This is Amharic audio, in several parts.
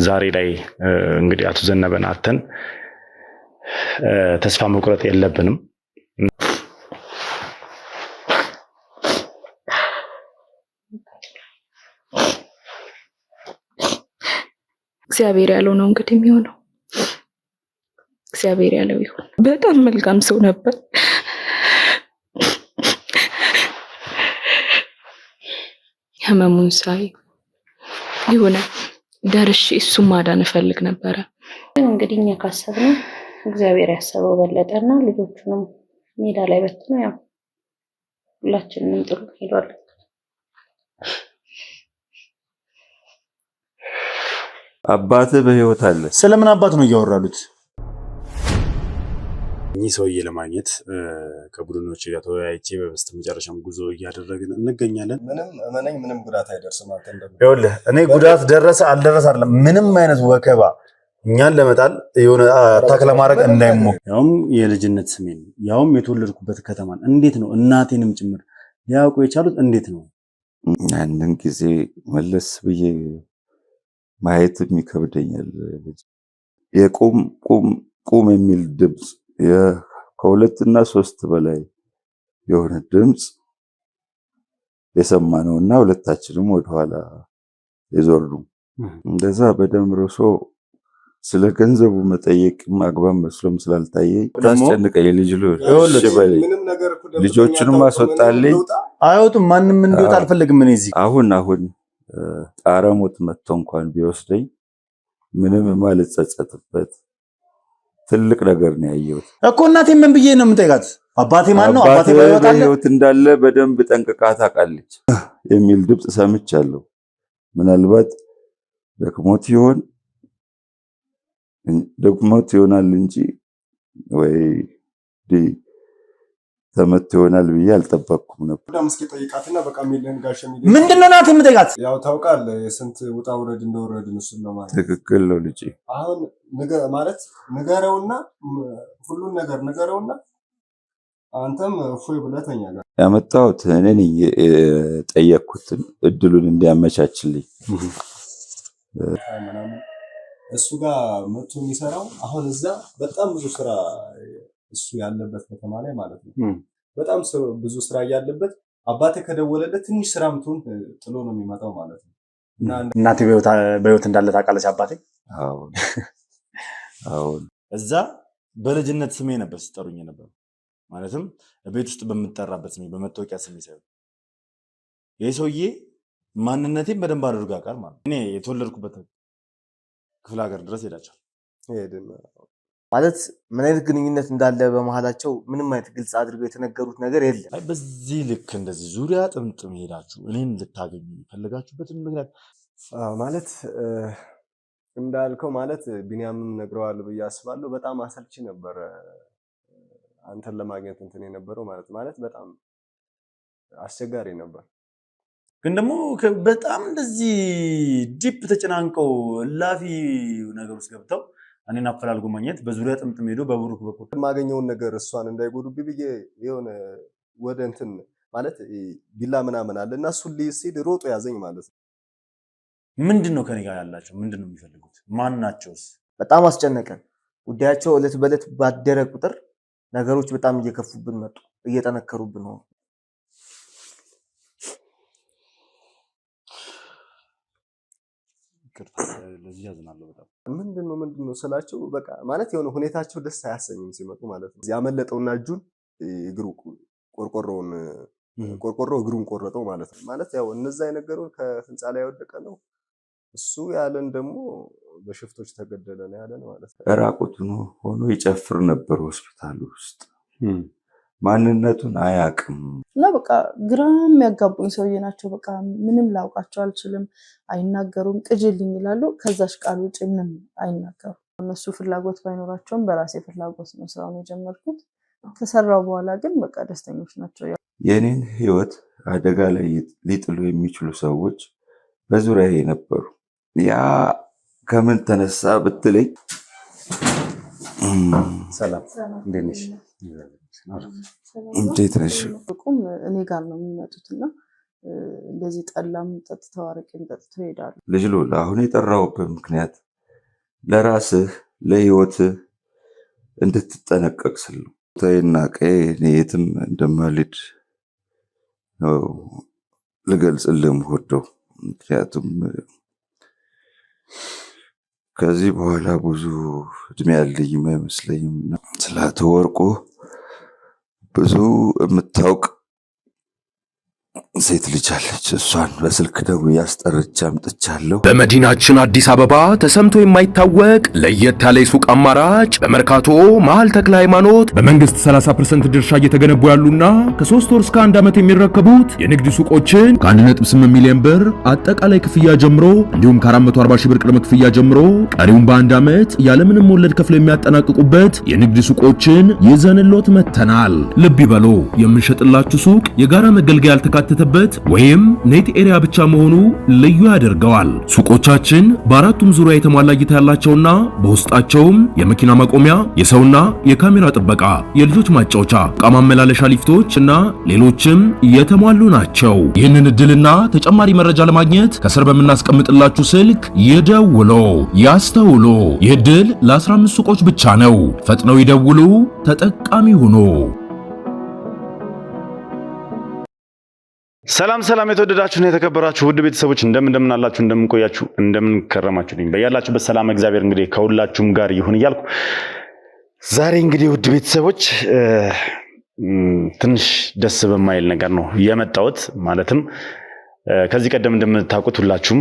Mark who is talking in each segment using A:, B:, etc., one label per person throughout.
A: ዛሬ ላይ እንግዲህ አቶ ዘነበን አተን ተስፋ መቁረጥ የለብንም።
B: እግዚአብሔር ያለው ነው እንግዲህ የሚሆነው። እግዚአብሔር ያለው ይሁን። በጣም መልካም ሰው ነበር። ህመሙን ሳይ ይሁን ደርሼ እሱን ማዳን እፈልግ ነበረ።
C: እንግዲህ እኛ ካሰብነው እግዚአብሔር ያሰበው በለጠና ልጆቹንም ሜዳ ላይ በትነው ያው ሁላችንንም ጥሩ ሄዷል።
D: አባትህ በህይወት አለ?
E: ስለምን አባት ነው እያወራሉት?
F: እኚህ ሰውዬ ለማግኘት ከቡድኖች ጋር ተወያይቼ በስተመጨረሻም ጉዞ እያደረግን እንገኛለን።
G: ምንም ጉዳት አይደርስም። አንተ
E: ይኸውልህ እኔ ጉዳት ደረሰ አልደረሰ አይደለም፣ ምንም አይነት ወከባ እኛን ለመጣል የሆነ አታክ ለማድረግ እንዳይሞክ፣
F: ያውም የልጅነት ስሜን ያውም የተወለድኩበት ከተማን እንዴት ነው እናቴንም ጭምር ሊያውቁ የቻሉት? እንዴት ነው?
D: ያንን ጊዜ መለስ ብዬ ማየትም ይከብደኛል። የቁም ቁም ቁም የሚል ድምፅ ከሁለትና ሶስት በላይ የሆነ ድምፅ የሰማነውና ሁለታችንም ወደኋላ የዞርነው እንደዛ በደም ርሶ ስለ ገንዘቡ መጠየቅ አግባብ መስሎም ስላልታየኝ ታስጨንቀኝ። ልጆቹንም አስወጣልኝ።
E: አይወጡም፣ ማንም እንዲወጣ አልፈልግም። እኔ እዚህ
D: አሁን ጣረሞት መጥቶ እንኳን ቢወስደኝ ምንም ማልጸጸትበት ትልቅ ነገር ነው ያየሁት
E: እኮ። እናቴ ምን ብዬ ነው የምጠይቃት? አባቴ ማን ነው? አባቴ
D: በህይወት እንዳለ በደንብ ጠንቅቃ ታውቃለች የሚል ድምፅ ሰምቻለሁ። ምናልባት ደክሞት ይሆናል እንጂ ወይ ተመት ይሆናል ብዬ አልጠበቅኩም ነበር።
G: ዳምስኪ ጠይቃትና በቃ ሚልን ጋሽ ሚልን
E: ምንድነው እናቴ የምጠይቃት?
G: ያው ታውቃለህ የስንት ውጣ ውረድ እንደወረድን እሱን ለማለት
D: ትክክል ነው ልጄ።
G: አሁን ማለት ንገረውና ሁሉን ነገር ንገረውና አንተም እፎይ ብለህ ተኛ ጋር
D: ያመጣሁት እኔ ነኝ የጠየቅኩትን እድሉን እንዲያመቻችልኝ
G: እሱ ጋር መጥቶ የሚሰራው አሁን እዛ በጣም ብዙ ስራ እሱ ያለበት ከተማ ላይ ማለት ነው። በጣም ብዙ ስራ ያለበት አባቴ ከደወለለት ትንሽ ስራ ምቱን ጥሎ ነው የሚመጣው ማለት ነው።
E: እናቴ በህይወት እንዳለ ታውቃለች አባቴ?
D: አሁን
F: እዛ በልጅነት ስሜ ነበር ሲጠሩኝ ነበር። ማለትም ቤት ውስጥ በምጠራበት ስሜ በመታወቂያ ስሜ ሳይሆን ይሄ ሰውዬ ማንነቴን በደንብ አድርጎ ያውቃል ማለት ነው። እኔ የተወለድኩበት ክፍለ ሀገር ድረስ ሄዳቸው
H: ማለት ምን አይነት ግንኙነት እንዳለ በመሃላቸው ምንም አይነት ግልጽ አድርገው የተነገሩት ነገር የለም።
F: በዚህ ልክ እንደዚህ ዙሪያ ጥምጥም ሄዳችሁ እኔን ልታገኙ የፈለጋችሁበትን ምክንያት
G: ማለት እንዳልከው ማለት ቢኒያምም ነግረዋል ብዬ አስባለሁ። በጣም አሰልቺ ነበር አንተን ለማግኘት እንትን የነበረው ማለት በጣም አስቸጋሪ ነበር።
F: ግን ደግሞ በጣም እንደዚህ ዲፕ ተጨናንቀው ላፊ ነገር ውስጥ ገብተው እኔን አፈላልጎ ማግኘት በዙሪያ ጥምጥም ሄዶ በብሩክ በኩል
G: የማገኘውን ነገር እሷን እንዳይጎዱብኝ ብዬ የሆነ ወደ እንትን ማለት ቢላ ምናምን አለ እና እሱን ሊሲድ ሮጦ ያዘኝ ማለት ነው።
F: ምንድነው ከኔ ጋር ያላቸው? ምንድነው የሚፈልጉት? ማን ናቸውስ?
H: በጣም አስጨነቀን። ጉዳያቸው እለት በእለት ባደረ ቁጥር ነገሮች በጣም እየከፉብን መጡ፣ እየጠነከሩብን ሆኑ።
F: ለዚህ ያዝናለሁ በጣም።
G: ምንድነው ስላቸው በቃ ማለት የሆነ ሁኔታቸው ደስ አያሰኝም ሲመጡ ማለት ነው። ያመለጠውና እጁን እግሩ ቆርቆሮ እግሩን ቆረጠው ማለት ነው። ማለት ያው እነዛ የነገሩን ከህንፃ ላይ ያወደቀ ነው። እሱ ያለን ደግሞ በሽፍቶች ተገደለ ነው ያለን ማለት ነው።
D: ራቁቱን ሆኖ ይጨፍር ነበር ሆስፒታል ውስጥ። ማንነቱን አያውቅም
I: እና በቃ ግራ የሚያጋቡኝ ሰውዬ ናቸው። በቃ ምንም ላውቃቸው አልችልም። አይናገሩም፣ ቅጅልኝ ይላሉ። ከዛሽ ቃል ውጭ ምንም አይናገሩም። እነሱ ፍላጎት ባይኖራቸውም በራሴ ፍላጎት ነው ስራውን የጀመርኩት። ከሰራው በኋላ ግን በቃ ደስተኞች ናቸው።
D: የኔን ህይወት አደጋ ላይ ሊጥሉ የሚችሉ ሰዎች በዙሪያዬ ነበሩ። ያ ከምን ተነሳ ብትለኝ
E: ሰላም እንዴት ነሽ?
D: እንዴት ነሽ?
I: እኔ ጋር ነው የሚመጡትና እንደዚህ ጠላም ጠጥተው አረቄም ጠጥተው ይሄዳሉ።
D: ልጅ ሎላ አሁን የጠራሁበት ምክንያት ለራስህ ለህይወትህ እንድትጠነቀቅ ስል ነው። ቦታዬና ቀዬ እኔ የትም እንደማልሄድ ነው ልገልጽልህ የምወደው። ምክንያቱም ከዚህ በኋላ ብዙ እድሜ ያለኝ አይመስለኝም። ስለ አቶ ወርቁ ብዙ የምታውቅ ሴት ልጅ አለች። እሷን በስልክ ደግሞ ያስጠርቻ አምጥቻለሁ።
J: በመዲናችን አዲስ አበባ ተሰምቶ የማይታወቅ ለየት ያለ ሱቅ አማራጭ በመርካቶ መሃል ተክለ ሃይማኖት በመንግስት 30% ድርሻ እየተገነቡ ያሉና ከ3 ወር እስከ 1 ዓመት የሚረከቡት የንግድ ሱቆችን ከ1.8 ሚሊዮን ብር አጠቃላይ ክፍያ ጀምሮ እንዲሁም ከ440 ሺህ ብር ቅድመ ክፍያ ጀምሮ ቀሪውን በ1 ዓመት ያለምንም ወለድ ከፍለው የሚያጠናቅቁበት የንግድ ሱቆችን ይዘንሎት መተናል። ልብ ይበሉ፣ የምንሸጥላችሁ ሱቅ የጋራ መገልገያ ያልተካተተበት ወይም ኔት ኤሪያ ብቻ መሆኑ ልዩ ያደርገዋል። ሱቆቻችን በአራቱም ዙሪያ የተሟላ እይታ ያላቸውና በውስጣቸውም የመኪና ማቆሚያ፣ የሰውና የካሜራ ጥበቃ፣ የልጆች ማጫወቻ፣ ዕቃ ማመላለሻ ሊፍቶች እና ሌሎችም የተሟሉ ናቸው። ይህንን እድልና ተጨማሪ መረጃ ለማግኘት ከስር በምናስቀምጥላችሁ ስልክ ይደውሉ፣ ያስተውሉ። ይህ እድል ለ15 ሱቆች ብቻ ነው። ፈጥነው ይደውሉ፣ ተጠቃሚ ሁኑ።
A: ሰላም የተወደዳችሁና የተከበራችሁ ውድ ቤተሰቦች እንደምን አላችሁ? እንደምን ቆያችሁ? እንደምን ከረማችሁልኝ? በያላችሁበት ሰላም እግዚአብሔር እንግዲህ ከሁላችሁም ጋር ይሁን እያልኩ ዛሬ እንግዲህ ውድ ቤተሰቦች ትንሽ ደስ በማይል ነገር ነው የመጣሁት። ማለትም ከዚህ ቀደም እንደምታውቁት ሁላችሁም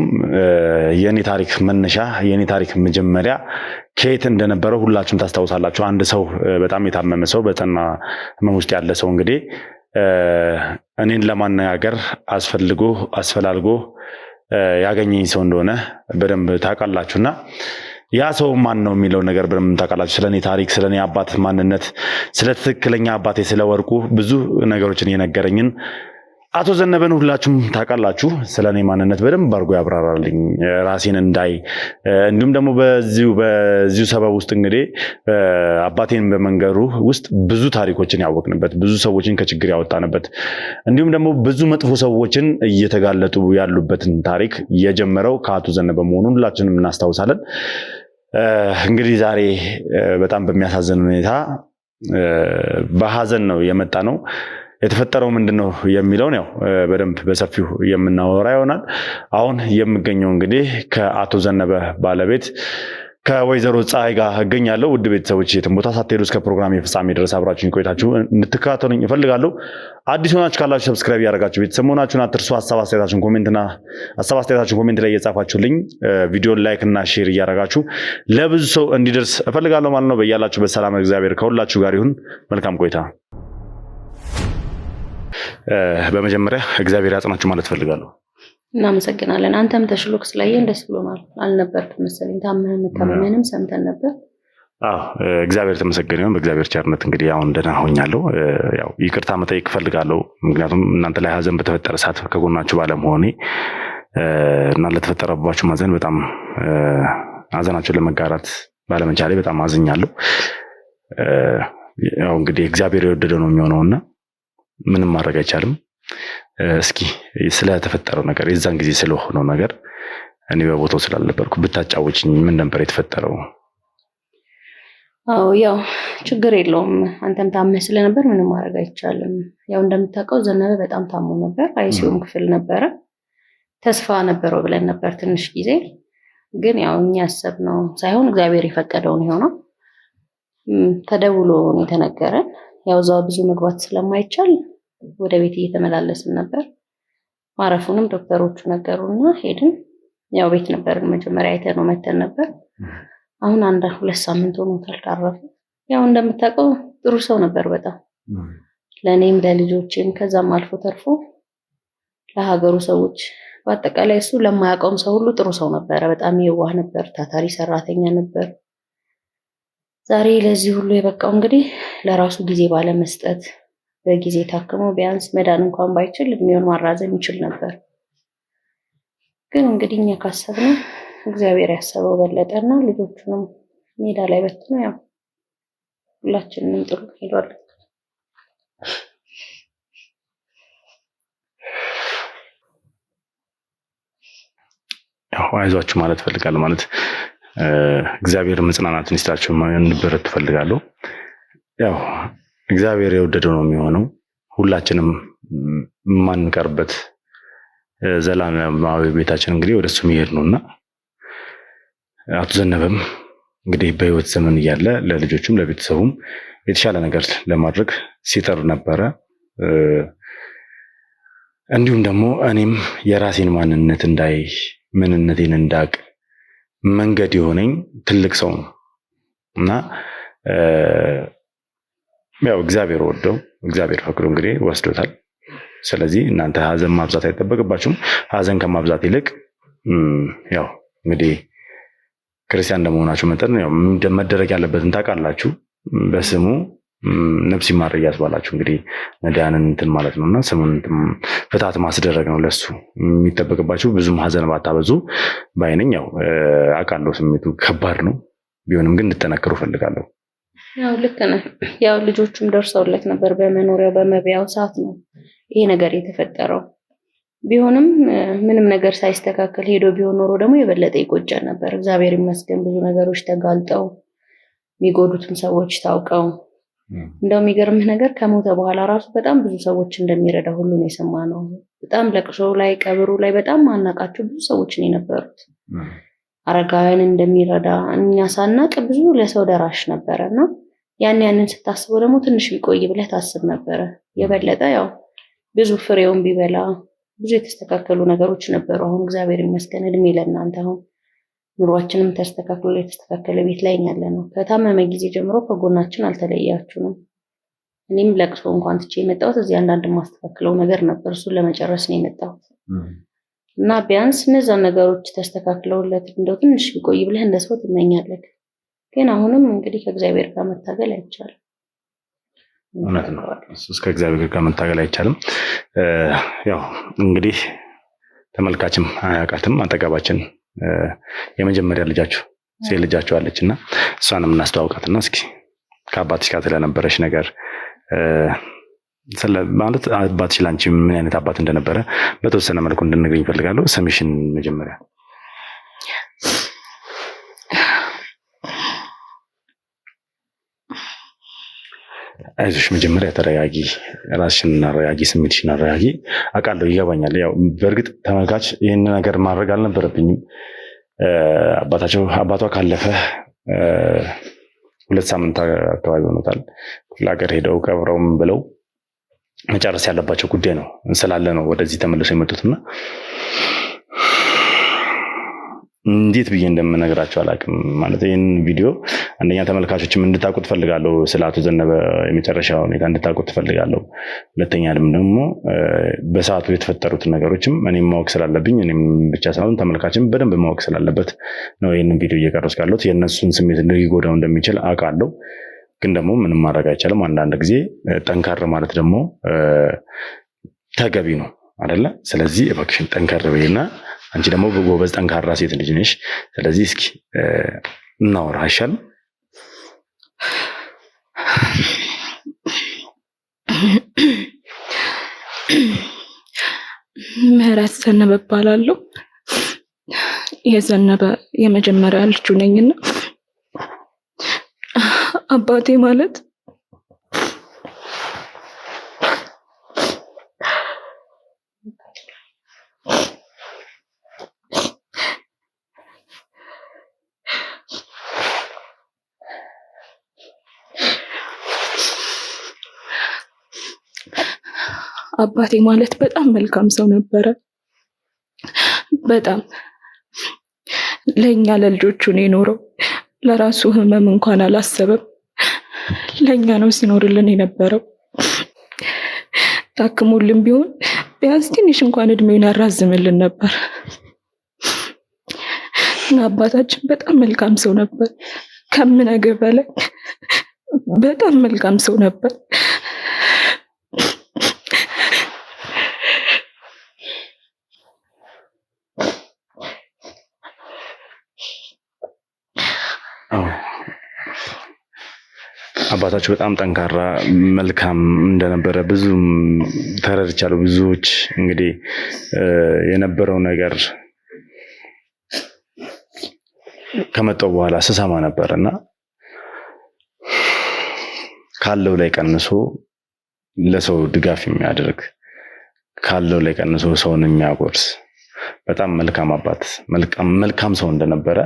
A: የኔ ታሪክ መነሻ የኔ ታሪክ መጀመሪያ ከየት እንደነበረ ሁላችሁም ታስታውሳላችሁ። አንድ ሰው በጣም የታመመ ሰው በጠና ህመም ውስጥ ያለ ሰው እንግዲህ እኔን ለማነጋገር አስፈላልጎ ያገኘኝ ሰው እንደሆነ በደንብ ታውቃላችሁና ያ ሰው ማን ነው የሚለው ነገር በደንብ ታውቃላችሁ። ስለኔ ታሪክ፣ ስለኔ አባት ማንነት፣ ስለ ትክክለኛ አባቴ ስለ ወርቁ ብዙ ነገሮችን የነገረኝን አቶ ዘነበን ሁላችሁም ታውቃላችሁ። ስለኔ ማንነት በደንብ አድርጎ ያብራራልኝ ራሴን እንዳይ እንዲሁም ደግሞ በዚሁ ሰበብ ውስጥ እንግዲህ አባቴን በመንገሩ ውስጥ ብዙ ታሪኮችን ያወቅንበት ብዙ ሰዎችን ከችግር ያወጣንበት እንዲሁም ደግሞ ብዙ መጥፎ ሰዎችን እየተጋለጡ ያሉበትን ታሪክ የጀመረው ከአቶ ዘነበ መሆኑን ሁላችንም እናስታውሳለን። እንግዲህ ዛሬ በጣም በሚያሳዝን ሁኔታ በሐዘን ነው የመጣ ነው። የተፈጠረው ምንድነው የሚለውን ያው በደንብ በሰፊው የምናወራ ይሆናል። አሁን የምገኘው እንግዲህ ከአቶ ዘነበ ባለቤት ከወይዘሮ ፀሐይ ጋር እገኛለሁ። ውድ ቤተሰቦች የትም ቦታ ሳትሄዱ እስከ ፕሮግራም የፍጻሜ ድረስ አብራችሁን ቆይታችሁ እንድትከታተሉኝ እፈልጋለሁ። አዲስ ሆናችሁ ካላችሁ ሰብስክራይብ ያደርጋችሁ ቤተሰብ መሆናችሁን አትርሱ። ሐሳብ አስተያየታችሁን ኮሜንት ላይ እየጻፋችሁልኝ ቪዲዮን ላይክ እና ሼር እያደረጋችሁ ለብዙ ሰው እንዲደርስ እፈልጋለሁ ማለት ነው። በያላችሁበት ሰላም እግዚአብሔር ከሁላችሁ ጋር ይሁን። መልካም ቆይታ። በመጀመሪያ እግዚአብሔር ያጽናችሁ ማለት ፈልጋለሁ።
C: እናመሰግናለን። አንተም ተሽሎክ ስላየን ደስ ብሎናል። አልነበርክም መሰለኝ ታመመንም ሰምተን ነበር።
A: እግዚአብሔር ተመሰገነ ይሁን። በእግዚአብሔር ቸርነት እንግዲህ አሁን ደህና ሆኛለሁ። ያው ይቅርታ መጠየቅ ፈልጋለሁ። ምክንያቱም እናንተ ላይ ሀዘን በተፈጠረ ሰዓት ከጎናችሁ ባለመሆኔ እና ለተፈጠረባችሁ ማዘን በጣም ሀዘናችሁን ለመጋራት ባለመቻሌ በጣም አዝኛለሁ። ያው እንግዲህ እግዚአብሔር የወደደው ነው የሚሆነውና ምንም ማድረግ አይቻልም። እስኪ ስለተፈጠረው ነገር የዛን ጊዜ ስለሆነው ነገር እኔ በቦታው ስላልነበርኩ ብታጫውችኝ ምን ነበር የተፈጠረው?
C: ያው ችግር የለውም። አንተም ታመህ ስለነበር ምንም ማድረግ አይቻልም። ያው እንደምታውቀው ዘነበ በጣም ታሞ ነበር። አይሲዩም ክፍል ነበረ። ተስፋ ነበረው ብለን ነበር ትንሽ ጊዜ። ግን ያው እኛ ያሰብነው ሳይሆን እግዚአብሔር የፈቀደውን የሆነው ተደውሎ ነው የተነገረን። ያው እዛው ብዙ መግባት ስለማይቻል ወደ ቤት እየተመላለስን ነበር። ማረፉንም ዶክተሮቹ ነገሩና ሄድን። ያው ቤት ነበርን መጀመሪያ አይተነው መተን ነበር። አሁን 1-2 ሳምንት ሆኖታል ካረፈ። ያው እንደምታውቀው ጥሩ ሰው ነበር በጣም ለኔም ለልጆቼም ከዛም አልፎ ተርፎ ለሀገሩ ሰዎች በአጠቃላይ እሱ ለማያውቀውም ሰው ሁሉ ጥሩ ሰው ነበር። በጣም የዋህ ነበር፣ ታታሪ ሰራተኛ ነበር። ዛሬ ለዚህ ሁሉ የበቃው እንግዲህ ለራሱ ጊዜ ባለመስጠት በጊዜ ታክሞ ቢያንስ መዳን እንኳን ባይችል እድሜውን ማራዘም ይችል ነበር። ግን እንግዲህ እኛ ካሰብነው እግዚአብሔር ያሰበው በለጠና ልጆቹንም ሜዳ ላይ በትኖ ያው ሁላችንንም ጥሩ ሄዷል።
A: ያው አይዟችሁ ማለት ፈልጋለሁ። ማለት እግዚአብሔር መጽናናትን ይስጣቸው እንበረቱ ፈልጋለሁ። ያው እግዚአብሔር የወደደው ነው የሚሆነው። ሁላችንም ማንቀርበት ዘላለማዊ ቤታችን እንግዲህ ወደሱ መሄድ ነውና አቶ ዘነበም እንግዲህ በህይወት ዘመን እያለ ለልጆቹም ለቤተሰቡም የተሻለ ነገር ለማድረግ ሲጠር ነበረ። እንዲሁም ደግሞ እኔም የራሴን ማንነት እንዳይ ምንነቴን እንዳቅ መንገድ የሆነኝ ትልቅ ሰው ነው እና ያው እግዚአብሔር ወደው እግዚአብሔር ፈቅዶ እንግዲህ ወስዶታል። ስለዚህ እናንተ ሀዘን ማብዛት አይጠበቅባችሁም። ሀዘን ከማብዛት ይልቅ ያው እንግዲህ ክርስቲያን እንደመሆናችሁ መጠን ያው መደረግ ያለበትን ታውቃላችሁ። በስሙ ነፍስ ይማር እያስባላችሁ እንግዲህ ነዳያንን እንትን ማለት ነውና ስሙን ፍታት ማስደረግ ነው ለሱ የሚጠበቅባችሁ። ብዙም ሀዘን ባታበዙ ባይነኝ። ያው አውቃለሁ ስሜቱ ከባድ ነው። ቢሆንም ግን እንድጠነክሩ ፈልጋለሁ።
C: ያው ልክ ነህ። ያው ልጆቹም ደርሰውለት ነበር። በመኖሪያው በመብያው ሰዓት ነው ይሄ ነገር የተፈጠረው። ቢሆንም ምንም ነገር ሳይስተካከል ሄዶ ቢሆን ኖሮ ደግሞ የበለጠ ይቆጨን ነበር። እግዚአብሔር ይመስገን ብዙ ነገሮች ተጋልጠው የሚጎዱትም ሰዎች ታውቀው እንደው የሚገርምህ ነገር ከሞተ በኋላ ራሱ በጣም ብዙ ሰዎች እንደሚረዳ ሁሉ ነው የሰማነው። በጣም ለቅሶ ላይ ቀብሩ ላይ በጣም ማናቃቸው ብዙ ሰዎች ነው የነበሩት። አረጋውያን እንደሚረዳ እኛ ሳናቅ ብዙ ለሰው ደራሽ ነበረና ያንን ስታስበው ደግሞ ትንሽ ቢቆይ ብለህ ታስብ ነበረ። የበለጠ ያው ብዙ ፍሬውን ቢበላ ብዙ የተስተካከሉ ነገሮች ነበሩ። አሁን እግዚአብሔር ይመስገን እድሜ ለእናንተ። አሁን ኑሯችንም ተስተካክሎ የተስተካከለ ቤት ላይ ያለነው። ከታመመ ጊዜ ጀምሮ ከጎናችን አልተለያችሁንም። እኔም ለቅሶ እንኳን ትቼ የመጣሁት እዚህ አንዳንድ ማስተካከለው ነገር ነበር። እሱን ለመጨረስ ነው የመጣሁት እና ቢያንስ እነዛ ነገሮች ተስተካክለውለት እንደው ትንሽ ቢቆይ ብለህ እንደ ሰው ትመኛለህ። ግን አሁንም እንግዲህ ከእግዚአብሔር ጋር መታገል አይቻልም።
A: እውነት ነው። እስከ እግዚአብሔር ጋር መታገል አይቻልም። ያው እንግዲህ ተመልካችም አያውቃትም። አጠገባችን የመጀመሪያ ልጃችሁ ሴት ልጃችሁ አለችና እሷንም እናስተዋውቃትና እስኪ ከአባትሽ ጋር ስለነበረሽ ነገር ማለት አባትሽ ላንቺ ምን አይነት አባት እንደነበረ በተወሰነ መልኩ እንድንገኝ ፈልጋለሁ። ስምሽን መጀመሪያ። አይዞሽ መጀመሪያ ተረጋጊ፣ ራስሽን አረጋጊ፣ ስሜትሽን አረጋጊ። አውቃለሁ፣ ይገባኛል። ያው በእርግጥ ተመልካች ይህን ነገር ማድረግ አልነበረብኝም። አባቷ ካለፈ 2 ሳምንት አካባቢ ሆኖታል። ክፍለ ሀገር ሄደው ቀብረውም ብለው መጨረስ ያለባቸው ጉዳይ ነው ስላለ ነው ወደዚህ ተመልሰው የመጡትና እንዴት ብዬ እንደምነግራቸው አላውቅም። ማለት ይህን ቪዲዮ አንደኛ ተመልካቾችም እንድታውቁት ፈልጋለሁ፣ ስለ አቶ ዘነበ የመጨረሻ ሁኔታ እንድታውቁት ፈልጋለሁ። ሁለተኛ ደግሞ በሰዓቱ የተፈጠሩትን ነገሮችም እኔም ማወቅ ስላለብኝ እኔም ብቻ ሳይሆን ተመልካችም በደንብ ማወቅ ስላለበት ነው ይህንን ቪዲዮ እየቀረጽኩ ያለሁት። የእነሱን ስሜት ሊጎዳው እንደሚችል አውቃለሁ፣ ግን ደግሞ ምንም ማድረግ አይቻልም። አንዳንድ ጊዜ ጠንካራ ማለት ደግሞ ተገቢ ነው አይደለ? ስለዚህ እባክሽን ጠንካራ በይና አንቺ ደግሞ ጎበዝ ጠንካራ ሴት ልጅ ነሽ። ስለዚህ እስኪ እናወራ አይሻልም?
B: ምህረት ዘነበ እባላለሁ። የዘነበ የመጀመሪያ ልጁ ነኝና አባቴ ማለት በጣም መልካም ሰው ነበረ። በጣም ለኛ ለልጆቹ ነው የኖረው። ለራሱ ህመም እንኳን አላሰበም። ለኛ ነው ሲኖርልን የነበረው። ታክሞልን ቢሆን ቢያንስ ትንሽ እንኳን እድሜውን ያራዝምልን ነበር። አባታችን በጣም መልካም ሰው ነበር። ከምነግርህ በላይ በጣም መልካም ሰው ነበር።
A: አባታችሁ በጣም ጠንካራ መልካም እንደነበረ ብዙ ተረድቻለሁ። ብዙዎች እንግዲህ የነበረው ነገር ከመጣው በኋላ ስሰማ ነበርና ካለው ላይ ቀንሶ ለሰው ድጋፍ የሚያደርግ ካለው ላይ ቀንሶ ሰውን የሚያጎርስ በጣም መልካም አባት መልካም ሰው እንደነበረ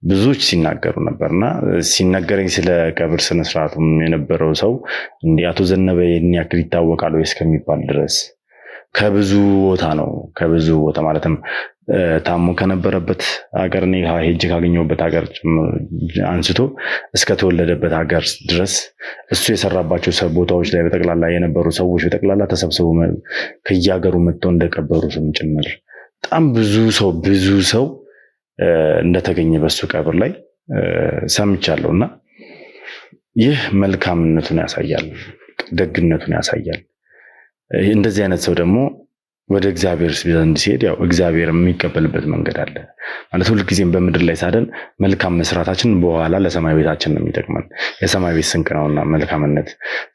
A: ብዙዎች ሲናገሩ ነበርና ሲነገረኝ ስለ ቀብር ስነ ስርዓቱም የነበረው ሰው እንዲህ አቶ ዘነበ ያክል ይታወቃል ወይ እስከሚባል ድረስ ከብዙ ቦታ ማለትም ታሞ ከነበረበት ሀገር እኔ ሄጄ ካገኘሁበት ሀገር አንስቶ እስከ ተወለደበት ሀገር ድረስ እሱ የሰራባቸው ቦታዎች ላይ በጠቅላላ የነበሩ ሰዎች በጠቅላላ ተሰብስበው ከየሀገሩ መጥተው እንደቀበሩ ስም ጭምር በጣም ብዙ ሰው እንደተገኘ በሱ ቀብር ላይ ሰምቻለሁና ይህ መልካምነቱን ያሳያል፣ ደግነቱን ያሳያል። እንደዚህ አይነት ሰው ደግሞ ወደ እግዚአብሔር ዘንድ ሲሄድ ያው እግዚአብሔር የሚቀበልበት መንገድ አለ ማለት ሁሉ ጊዜም በምድር ላይ ሳደን መልካም መስራታችን በኋላ ለሰማይ ቤታችን ነው የሚጠቅመን። የሰማይ ቤት ስንቅ ነውና መልካምነት።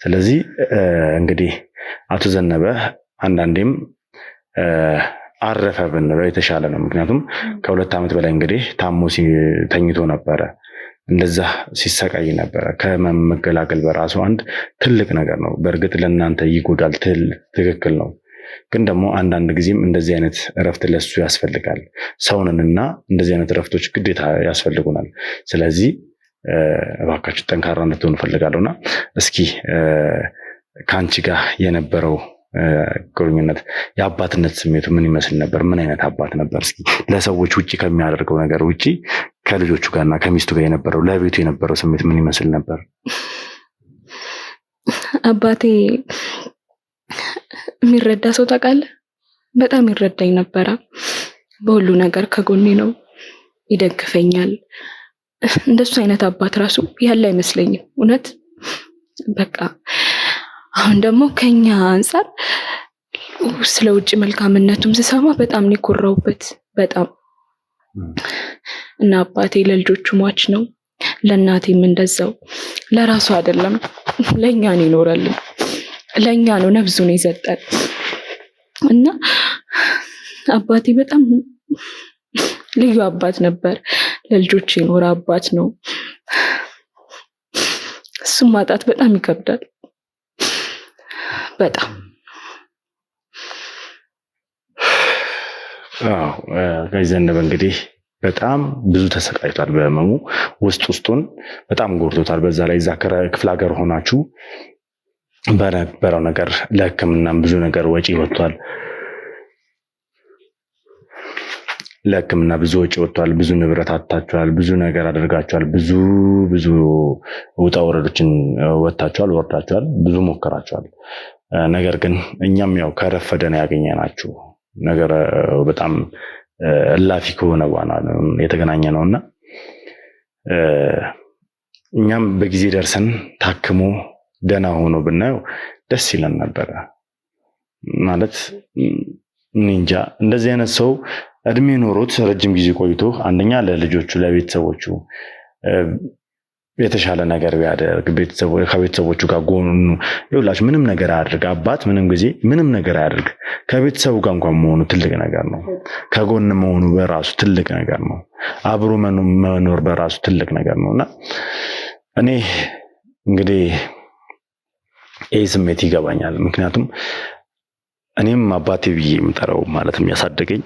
A: ስለዚህ እንግዲህ አቶ ዘነበ አንዳንዴም አረፈ ብንለው የተሻለ ነው። ምክንያቱም ከ2 ዓመት በላይ እንግዲህ ታሞ ተኝቶ ነበረ፣ እንደዛ ሲሰቃይ ነበረ። ከመገላገል በራሱ አንድ ትልቅ ነገር ነው። በእርግጥ ለእናንተ ይጎዳል፣ ትክክል ነው። ግን ደግሞ አንዳንድ ጊዜም እንደዚህ አይነት እረፍት ለሱ ያስፈልጋል። ሰውንንና እንደዚህ አይነት እረፍቶች ግዴታ ያስፈልጉናል። ስለዚህ እባካችሁ ጠንካራ እንድትሆኑ ፈልጋለሁና እስኪ ከአንቺ ጋር የነበረው ግንኙነት የአባትነት ስሜቱ ምን ይመስል ነበር? ምን አይነት አባት ነበር? እስኪ ለሰዎች ውጪ ከሚያደርገው ነገር ውጪ ከልጆቹ ጋርና ከሚስቱ ጋር የነበረው ለቤቱ የነበረው ስሜት ምን ይመስል ነበር?
B: አባቴ የሚረዳ ሰው ታውቃለህ? በጣም ይረዳኝ ነበረ። በሁሉ ነገር ከጎኔ ነው፣ ይደግፈኛል። እንደሱ አይነት አባት ራሱ ያለ አይመስለኝም እውነት። በቃ አሁን ደግሞ ከኛ አንፃር ስለ ውጭ መልካምነቱም ስሰማ በጣም ነው የኮራሁበት። በጣም እና አባቴ ለልጆቹ ሟች ነው፣ ለእናቴም እንደዛው። ለራሱ አይደለም ለኛ ነው ይኖራልን፣ ለኛ ነው ነፍሱን የሰጠን። እና አባቴ በጣም ልዩ አባት ነበር፣ ለልጆች የኖረ አባት ነው። እሱም ማጣት በጣም ይከብዳል። በጣም
A: ጋሽ ዘነበ እንግዲህ በጣም ብዙ ተሰቃይቷል። በህመሙ ውስጡን በጣም ጎድቶታል። በዛ ላይ እዛ ክፍለ ሀገር ሆናችሁ በነበረው ነገር ለሕክምናም ብዙ ነገር ወጪ ወጥቷል። ለሕክምና ብዙ ወጪ ወጥቷል። ብዙ ንብረት አጥታችኋል። ብዙ ነገር አድርጋችኋል። ብዙ ውጣ ወረዶችን ወርዳችኋል። ብዙ ሞከራችኋል። ነገር ግን እኛም ያው ከረፈደ ነው ያገኘናችሁ ነገር በጣም እላፊ ከሆነ በኋላ የተገናኘ ነውና እኛም በጊዜ ደርሰን ታክሞ ደህና ሆኖ ብናየው ደስ ይለን ነበረ። ማለት እንጃ እንደዚህ አይነት ሰው እድሜ ኖሮት ረጅም ጊዜ ቆይቶ አንደኛ ለልጆቹ ለቤተሰቦቹ የተሻለ ነገር ቢያደርግ ከቤተሰቦቹ ጋር ጎኑ ይውላችሁ ምንም ነገር አያድርግ አባት ምንም ጊዜ ምንም ነገር አያድርግ ከቤተሰቡ ጋር እንኳን መሆኑ ትልቅ ነገር ነው። ከጎን መሆኑ በራሱ ትልቅ ነገር ነው። አብሮ መኖር በራሱ ትልቅ ነገር ነውና እኔ እንግዲህ ይህ ስሜት ይገባኛል። ምክንያቱም እኔም አባቴ ብዬ የምጠራው ማለትም ያሳደገኝ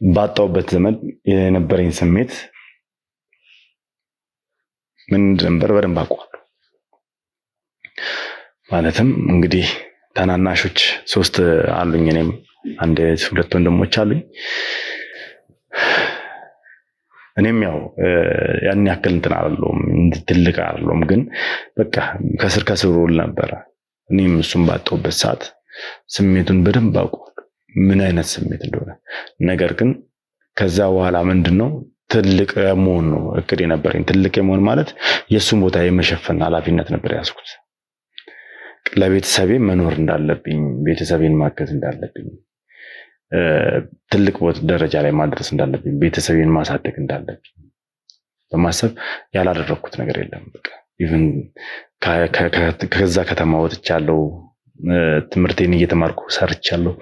A: ባጣውበት ዘመን የነበረኝ ስሜት ምን እንደነበር በደንብ አውቀዋለሁ። ማለትም እንግዲህ ታናናሾች 3 አሉኝ፣ እኔም 2 ወንድሞች አሉኝ። እኔም ያው ያን ያክል እንትን አይደለሁም፣ ትልቅ አይደለሁም፣ ግን በቃ ከስር ነበረ። እኔም እሱም ባጣውበት ሰዓት ስሜቱን በደንብ አውቀዋለሁ ምን አይነት ስሜት እንደሆነ። ነገር ግን ከዛ በኋላ ምንድነው ትልቅ መሆን ነው እቅድ የነበረኝ። ትልቅ መሆን ማለት የሱን ቦታ የመሸፈን ኃላፊነት ነበር ያዝኩት። ለቤተሰቤ መኖር እንዳለብኝ፣ ቤተሰቤን ማገዝ እንዳለብኝ፣ ትልቅ ደረጃ ላይ ማድረስ እንዳለብኝ፣ ቤተሰቤን ማሳደግ እንዳለብኝ በማሰብ ያላደረኩት ነገር የለም። በቃ ኢቭን ከዛ ከተማ ወጥቻለሁ፣ ትምህርቴን እየተማርኩ ሰርቻለሁ።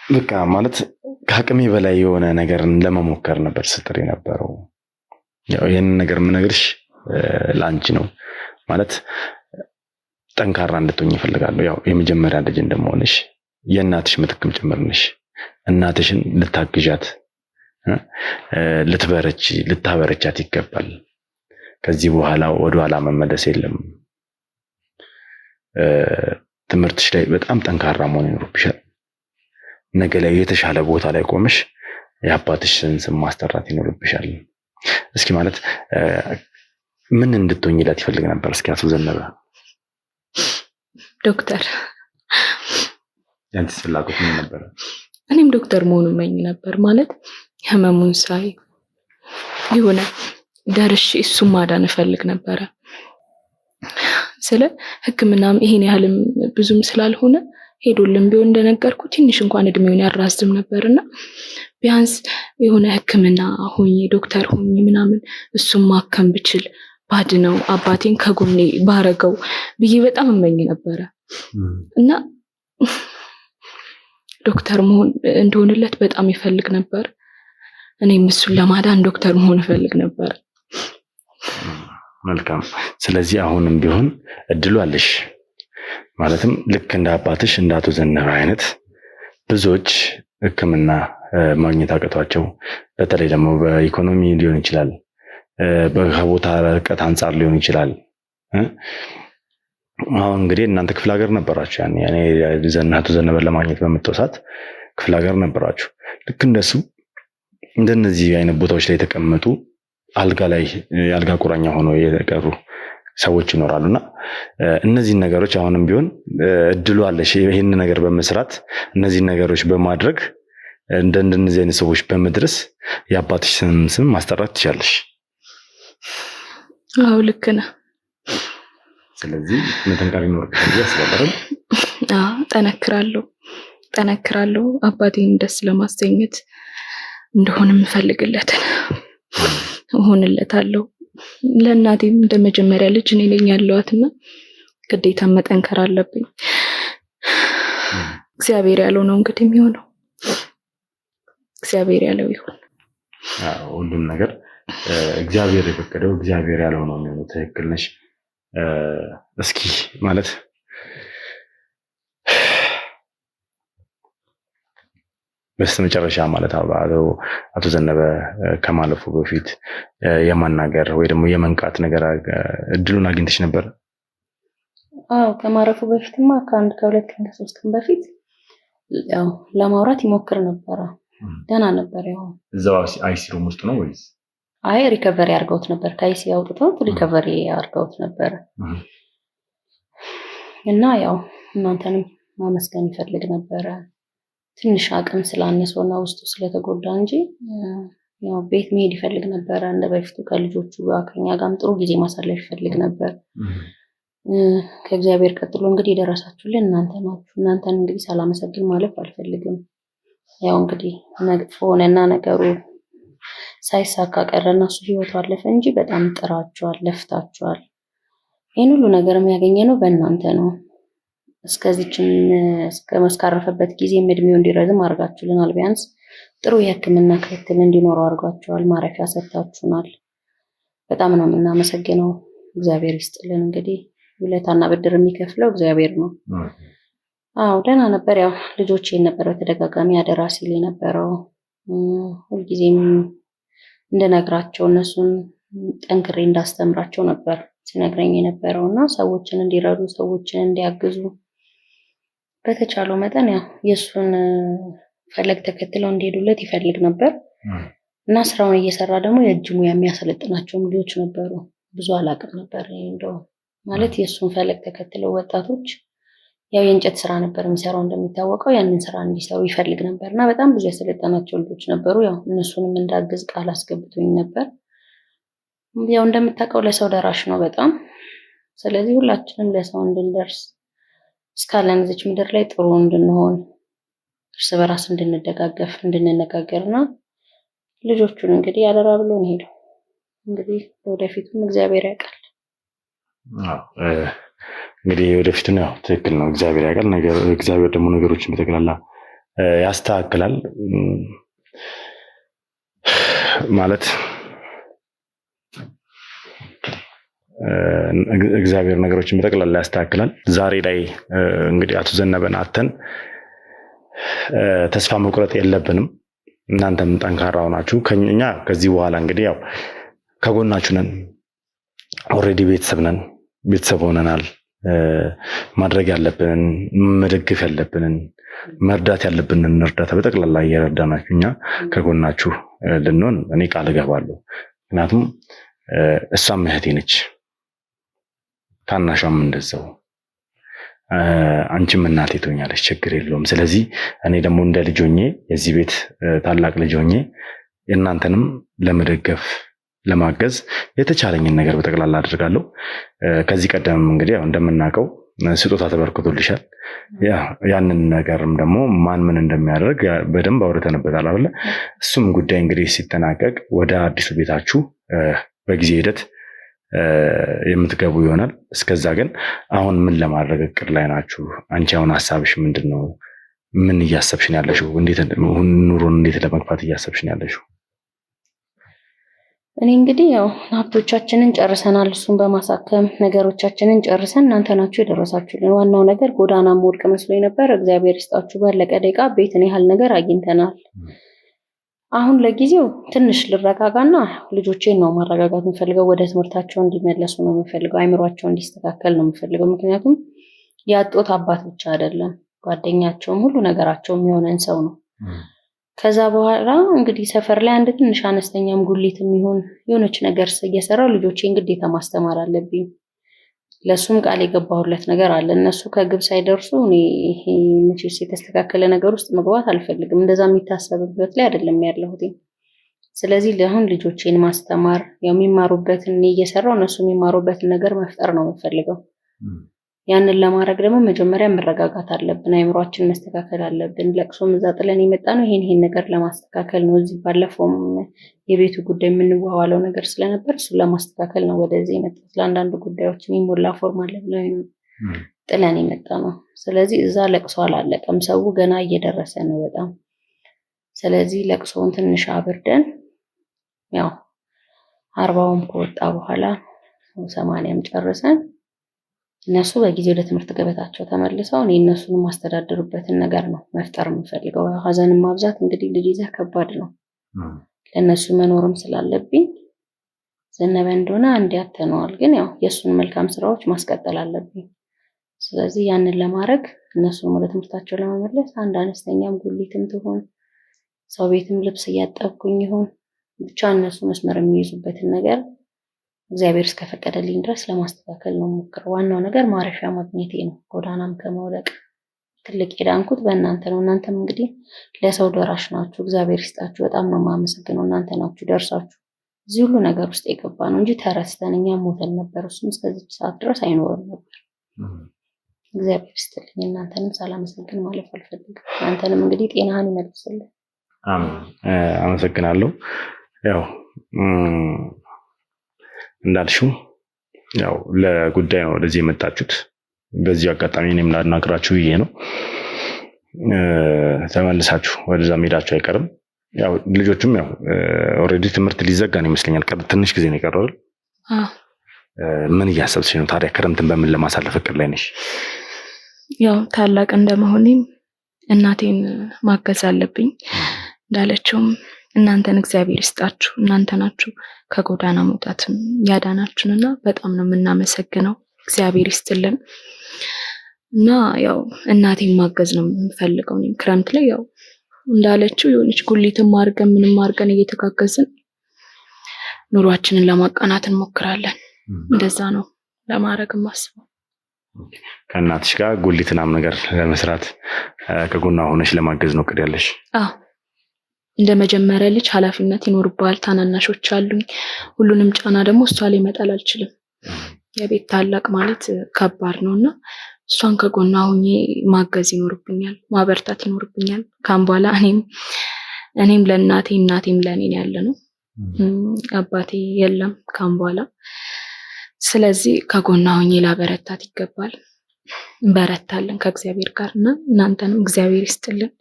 A: በቃ ማለት ከአቅሜ በላይ የሆነ ነገርን ለመሞከር ነበር ስትሪ ነበረው። ያው ይሄንን ነገር የምነግርሽ ላንቺ ነው ማለት ጠንካራ እንድትሆኝ እፈልጋለሁ። ያው የመጀመሪያ ልጅ እንደመሆንሽ የእናትሽ ምትክም ጭምር ነሽ። እናትሽን ልታግዣት ልታበረቻት ይገባል። ከዚህ በኋላ ወደ ኋላ መመለስ የለም። ትምህርትሽ ላይ በጣም ጠንካራ መሆን ይኖርብሻል። ነገ ላይ የተሻለ ቦታ ላይ ቆመሽ የአባትሽን ስም ማስጠራት ይኖርብሻል። እስኪ ማለት ምን እንድትሆኝላት ይፈልግ ነበር? እስኪ አቶ ዘነበ
B: ዶክተር።
A: ያንቺስ ፍላጎት ምን ነበር?
B: እኔም ዶክተር መሆኑን መኝ ነበር። ማለት ህመሙን ሳይ የሆነ ደርሼ እሱን ማዳን እፈልግ ነበረ። ስለ ህክምናም ይሄን ያህልም ብዙም ስላልሆነ ሄዶልን ቢሆን እንደነገርኩ ትንሽ እንኳን እድሜውን ያራዝም ነበርና ቢያንስ የሆነ ህክምና ሆኜ ዶክተር ሆኜ ምናምን እሱን ማከም ብችል ባድነው አባቴን ከጎኔ ባረገው ብዬ በጣም እመኝ ነበረ እና ዶክተር መሆን እንደሆነለት በጣም ይፈልግ ነበር። እኔም እሱን ለማዳን ዶክተር መሆን እፈልግ ነበር።
A: መልካም። ስለዚህ አሁንም ቢሆን እድሉ አለሽ። ማለትም ልክ እንደ አባትሽ እንደ አቶ ዘነበ አይነት ብዙዎች ህክምና ማግኘት አቅቷቸው በተለይ ደግሞ በኢኮኖሚ ሊሆን ይችላል፣ በቦታ ርቀት አንጻር ሊሆን ይችላል። አሁን እንግዲህ እናንተ ክፍለ ሀገር ነበራችሁ። ያኔ አቶ ዘነበን ለማግኘት በመጣው ሰዓት ክፍለ ሀገር ነበራችሁ። ልክ እንደሱ እንደነዚህ አይነት ቦታዎች ላይ የተቀመጡ አልጋ ቁራኛ ሆኖ የቀሩ ሰዎች ይኖራሉና እነዚህን ነገሮች አሁንም ቢሆን እድሉ አለሽ። ይሄን ነገር በመስራት እነዚህን ነገሮች በማድረግ እንደነዚህ አይነት ሰዎች በመድረስ የአባትሽ ስም ማስጠራት ትችላለሽ።
B: አዎ ልክ ነህ።
A: ስለዚህ መጠንከር ይኖርብሻል ያስባላል።
B: ጠነክራለሁ አባቴን ደስ ለማሰኘት እንደሆነ የምፈልግለትን እሆንለታለሁ። ለእናቴም እንደ መጀመሪያ ልጅ እኔ ነኝ ያለዋትና ግዴታ መጠንከር አለብኝ። እግዚአብሔር ያለው ነው እንግዲህ የሚሆነው። እግዚአብሔር ያለው ይሁን።
A: ሁሉም ነገር እግዚአብሔር የፈቀደው እግዚአብሔር ያለው ነው የሚሆነው። ትክክል ነሽ። እስኪ ማለት በስተመጨረሻ ማለት አቶ ዘነበ ከማለፉ በፊት የማናገር ወይ ደግሞ የመንቃት ነገር እድሉን አግኝተሽ ነበር?
C: አዎ ከማረፉ በፊትማ ከሁለት ቀን ከ3 ቀን በፊት ያው ለማውራት ይሞክር ነበር። ደህና ነበር። ያው
A: እዛው አይሲ ሩም ውስጥ ነው ወይስ?
C: አይ ሪከቨሪ አድርገውት ነበር። ከአይሲ አውጥተውት ሪከቨሪ አድርገውት ነበር እና ያው እናንተንም ማመስገን ይፈልግ ነበር። ትንሽ አቅም ስላነሰውና ውስጡ ስለተጎዳ እንጂ ያው ቤት መሄድ ይፈልግ ነበር። እንደ በፊቱ ከልጆቹ ጋር ከኛ ጋርም ጥሩ ጊዜ ማሳለፍ ይፈልግ ነበር። ከእግዚአብሔር ቀጥሎ እንግዲህ የደረሳችሁልን እናንተ ናችሁ። እናንተን እንግዲህ ሳላመሰግን ማለፍ አልፈልግም። ያው እንግዲህ ሆነና ነገሩ ሳይሳካ ቀረና እሱ ህይወቱ አለፈ እንጂ በጣም ጥራችኋል፣ ለፍታችኋል። ይሄን ሁሉ ነገር የሚያገኘነው በእናንተ ነው። እስከመስካረፈበት ጊዜ እድሜው እንዲረዝም አድርጋችሁልናል። ቢያንስ ጥሩ የህክምና ክትትል እንዲኖረው አድርጋችኋል። ማረፊያ ሰጥታችሁናል። በጣም ነው የምናመሰግነው። እግዚአብሔር ይስጥልን። እንግዲህ ውለታና ብድር የሚከፍለው እግዚአብሔር ነው። አዎ ደህና ነበር። ያው ልጆቼን ነበር በተደጋጋሚ አደራ ሲል የነበረው። ሁልጊዜም እንደነግራቸው እነሱን ጠንክሬ እንዳስተምራቸው ነበር ሲነግረኝ የነበረውና ሰዎችን እንዲረዱ ሰዎችን እንዲያግዙ በተቻለው መጠን ያው የሱን ፈለግ ተከትለው እንዲሄዱለት ይፈልግ ነበር እና ስራውን እየሰራ ደግሞ የእጅ ሙያ የሚያሰለጥናቸው ልጆች ነበሩ። ብዙ አላቅም ነበር እንደው ማለት የሱን ፈለግ ተከትለው ወጣቶች ያው የእንጨት ስራ ነበር የሚሰራው እንደሚታወቀው ያንን ስራ እንዲሰሩ ይፈልግ ነበርና በጣም ብዙ ያሰለጠናቸው ልጆች ነበሩ። ያው እነሱንም እንዳግዝ ቃል አስገብቶኝ ነበር። ያው እንደምታውቀው ለሰው ደራሽ ነው በጣም። ስለዚህ ሁላችንም ለሰው እንድንደርስ እስካለን እዚች ምድር ላይ ጥሩ እንድንሆን እርስ በራስ እንድንደጋገፍ እንድንነጋገርና ልጆቹን እንግዲህ አደራ ብሎ ነው ሄደው። እንግዲህ ወደፊቱም እግዚአብሔር ያውቃል።
A: እንግዲህ ወደፊቱን ያው ትክክል ነው እግዚአብሔር ያውቃል። እግዚአብሔር ደግሞ ነገሮችን በተከላላ ያስተካክላል ማለት እግዚአብሔር ነገሮችን በጠቅላላ ያስተካክላል። ዛሬ ላይ እንግዲህ አቶ ዘነበን አተን ተስፋ መቁረጥ የለብንም። እናንተም ጠንካራ ናችሁ። ከኛ ከዚህ በኋላ እንግዲህ ያው ከጎናችሁ ነን። ኦልሬዲ ቤተሰብ ነን፣ ቤተሰብ ሆነናል። ማድረግ ያለብንን መደገፍ ያለብንን መርዳት ያለብንን እርዳታ በጠቅላላ እየረዳናችሁ እኛ ከጎናችሁ ልንሆን እኔ ቃል እገባለሁ። ምክንያቱም እሷም እህቴ ነች፣ ታናሿም እንደዛው፣ አንቺም እናቴ ትሆኛለች፣ ችግር የለውም። ስለዚህ እኔ ደግሞ እንደ ልጅ ሆኜ የዚህ ቤት ታላቅ ልጅ ሆኜ እናንተንም ለመደገፍ ለማገዝ የተቻለኝን ነገር በጠቅላላ አድርጋለሁ። ከዚህ ቀደም እንግዲህ እንደምናውቀው ስጦታ ተበርክቶልሻል። ያንን ነገርም ደግሞ ማን ምን እንደሚያደርግ በደንብ አውርተንበታል አይደል? እሱም ጉዳይ እንግዲህ ሲጠናቀቅ ወደ አዲሱ ቤታችሁ በጊዜ ሂደት የምትገቡ ይሆናል። እስከዛ ግን አሁን ምን ለማድረግ እቅድ ላይ ናችሁ? አንቺ አሁን ሐሳብሽ ምንድነው? ምን እያሰብሽ ነው ያለሽው? እንዴት ኑሮን እንዴት ለመግፋት እያሰብሽ ነው ያለሽው?
C: እኔ እንግዲህ ያው ሀብቶቻችንን ጨርሰናል። እሱን በማሳከም ነገሮቻችንን ጨርሰን እናንተ ናችሁ የደረሳችሁልን። ዋናው ነገር ጎዳና መውደቅ መስሎኝ ነበር። እግዚአብሔር ይስጣችሁ። ባለቀ ደቂቃ ቤትን ያህል ነገር አግኝተናል። አሁን ለጊዜው ትንሽ ልረጋጋና ልጆቼን ነው ማረጋጋት የምፈልገው። ወደ ትምህርታቸው እንዲመለሱ ነው የምፈልገው። አይምሯቸው እንዲስተካከል ነው የምፈልገው። ምክንያቱም ያጦት አባት ብቻ አይደለም፣ ጓደኛቸውም ሁሉ ነገራቸውም የሆነን ሰው ነው። ከዛ በኋላ እንግዲህ ሰፈር ላይ አንድ ትንሽ አነስተኛም ጉሊትም ይሁን የሆነች ነገር እየሰራው ልጆቼን ግዴታ ማስተማር አለብኝ። ለሱም ቃል የገባሁለት ነገር አለ። እነሱ ከግብ ሳይደርሱ እኔ ይሄ መቼስ የተስተካከለ ነገር ውስጥ መግባት አልፈልግም። እንደዛ የሚታሰብበት ላይ አይደለም ያለሁት። ስለዚህ ለአሁን ልጆቼን ማስተማር ያው የሚማሩበትን እኔ እየሰራው እነሱ የሚማሩበትን ነገር መፍጠር ነው የምፈልገው። ያንን ለማድረግ ደግሞ መጀመሪያ መረጋጋት አለብን። አይምሯችን መስተካከል አለብን። ለቅሶም እዛ ጥለን የመጣ ነው ይሄን ነገር ለማስተካከል ነው። እዚህ ባለፈውም የቤቱ ጉዳይ የምንዋዋለው ነገር ስለነበር እሱን ለማስተካከል ነው ወደዚህ የመጣሁት። ለአንዳንድ ጉዳዮች የሚሞላ ፎርም አለ ብለው ጥለን የመጣ ነው። ስለዚህ እዛ ለቅሶ አላለቀም። ሰው ገና እየደረሰ ነው በጣም። ስለዚህ ለቅሶውን ትንሽ አብርደን ያው 40ም ከወጣ በኋላ 80ም ጨርሰን እነሱ በጊዜ ወደ ትምህርት ገበታቸው ተመልሰው እኔ እነሱን ማስተዳደሩበትን ነገር ነው መፍጠር የምፈልገው። ሀዘንን ማብዛት እንግዲህ ልጅ ይዘህ ከባድ ነው። ለእነሱ መኖርም ስላለብኝ ዘነበ እንደሆነ እንዲያተነዋል፣ ግን ያው የእሱን መልካም ስራዎች ማስቀጠል አለብኝ። ስለዚህ ያንን ለማድረግ እነሱን ወደ ትምህርታቸው ለመመለስ አንድ አነስተኛም ጉሊትም ትሆን ሰው ቤትም ልብስ እያጠብኩኝ ይሆን ብቻ እነሱ መስመር የሚይዙበትን ነገር እግዚአብሔር እስከፈቀደልኝ ድረስ ለማስተካከል ነው የምሞክረው። ዋናው ነገር ማረፊያ ማግኘቴ ነው። ጎዳናም ከመውደቅ ትልቅ የዳንኩት በእናንተ ነው። እናንተም እንግዲህ ለሰው ደራሽ ናችሁ። እግዚአብሔር ይስጣችሁ። በጣም ነው የማመሰግነው። እናንተ ናችሁ ደርሳችሁ እዚህ ሁሉ ነገር ውስጥ የገባ ነው እንጂ ተረስተን እኛ ሞተን ነበር። እሱም እስከዚህ ሰዓት ድረስ አይኖርም ነበር። እግዚአብሔር ይስጥልኝ። እናንተንም ሳላመሰግን ማለፍ አልፈልግም። እናንተንም እንግዲህ ጤናህን ይመልስልኝ።
A: አመሰግናለሁ። ያው እንዳልሽው ያው ለጉዳይ ነው ወደዚህ የመጣችሁት። በዚህ አጋጣሚ እኔም ላናግራችሁ ብዬ ነው። ተመልሳችሁ ወደዛ ሄዳችሁ አይቀርም። ያው ልጆቹም ያው ኦልሬዲ ትምህርት ሊዘጋ ነው ይመስለኛል። ትንሽ ጊዜ ነው የቀረው። ምን እያሰብሽ ነው ታዲያ? ክረምትን በምን ለማሳለፍ እቅድ ላይ ነሽ?
B: ያው ታላቅ እንደመሆኔም እናቴን ማገዝ አለብኝ። እንዳለችውም እናንተን እግዚአብሔር ይስጣችሁ። እናንተ ናችሁ ከጎዳና መውጣትም ያዳናችሁንና በጣም ነው የምናመሰግነው። እግዚአብሔር ይስጥልን እና ያው እናቴን ማገዝ ነው የምፈልገው። እኔም ክረምት ላይ ያው እንዳለችው የሆነች ጉሊትም አድርገን ምንም አድርገን እየተጋገዝን ኑሯችንን ለማቃናት እንሞክራለን። እንደዛ ነው ለማድረግ ማስበው።
A: ከእናትሽ ጋር ጉሊትናም ነገር ለመስራት ከጎኗ ሆነሽ ለማገዝ ነው እቅድ ያለሽ?
B: አዎ እንደ መጀመሪያ ልጅ ኃላፊነት ይኖርባል። ታናናሾች አሉኝ። ሁሉንም ጫና ደግሞ እሷ ላይ መጣል አልችልም። የቤት ታላቅ ማለት ከባድ ነውና እሷን ከጎኗ ሆኜ ማገዝ ይኖርብኛል፣ ማበርታት ይኖርብኛል። ካም በኋላ እኔም ለእናቴ እናቴም ለእኔ ያለ ነው። አባቴ የለም ካም በኋላ። ስለዚህ ከጎኗ ሆኜ ላበረታት ይገባል። እንበረታለን ከእግዚአብሔር ጋር እና እናንተንም እግዚአብሔር ይስጥልን።